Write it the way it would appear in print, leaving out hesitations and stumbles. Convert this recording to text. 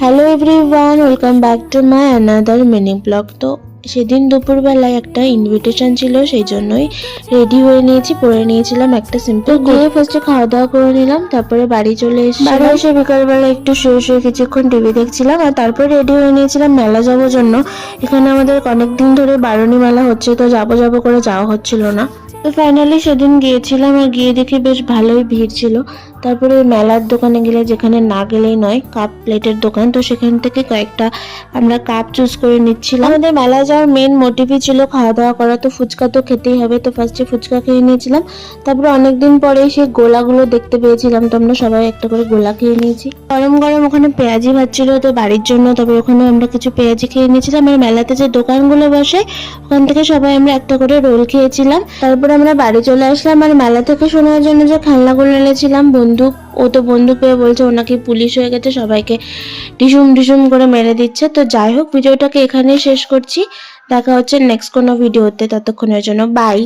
Hello everyone, welcome back to my another mini blog. তো সেদিন দুপুরবেলায় একটা ইনভিটেশন ছিল, সেই জন্যই রেডি হয়ে নিয়েছি। পরে নিয়েছিলাম একটা সিম্পল গিয়ে ফার্স্টে খাওয়া দাওয়া করে নিলাম, তারপরে বাড়ি চলে এসেছি। বাড়ি এসে বিকালবেলা একটু শুয়ে শুয়ে কিছুক্ষণ টিভি দেখছিলাম, আর তারপরে রেডি হয়ে নিয়েছিলাম মেলা যাওয়ার জন্য। এখানে আমাদের অনেকদিন ধরে বারুণী মেলা হচ্ছে, তো যাবো করে যাওয়া হচ্ছিল না। তো ফাইনালি সেদিন গিয়েছিলাম, আর গিয়ে দেখি বেশ ভালোই ভিড় ছিল। তারপরে মেলার দোকানে গেলে, যেখানে না গেলেই নয়, কাপ প্লেটের দোকান, তো সেখান থেকে কয়েকটা আমরা কাপ চুজ করে নিচ্ছিলাম। আমাদের মেলায় যাওয়ার মেন মোটিভই ছিল খাওয়া দাওয়া করা, তো ফুচকা তো খেতেই হবে। তো ফার্স্টে ফুচকা খেয়ে নিয়েছিলাম, তারপরে অনেকদিন পরে সেই গোলাগুলো দেখতে পেয়েছিলাম, তো আমরা সবাই একটা করে গোলা খেয়ে নিয়েছি। গরম গরম ওখানে পেঁয়াজি ভাজছিল তো বাড়ির জন্য, তবে ওখানে আমরা কিছু পেঁয়াজি খেয়ে নিয়েছিলাম। আর মেলাতে যে দোকানগুলো বসে ওখান থেকে সবাই আমরা একটা করে রোল খেয়েছিলাম। তারপর আমরা বাড়ি চলে আসলাম, আর মেলা থেকে শোনার জন্য যে খেলনাগুলো এনেছিলাম, বন্দুক, ও তো বন্দুক পেয়ে বলছে ও নাকি পুলিশ হয়ে গেছে, সবাইকে ডিসুম ডিসুম করে মেরে দিচ্ছে। তো যাই হোক, ভিডিওটাকে এখানেই শেষ করছি। দেখা হচ্ছে নেক্সট কোনো ভিডিওতে, ততক্ষণের জন্য বাই।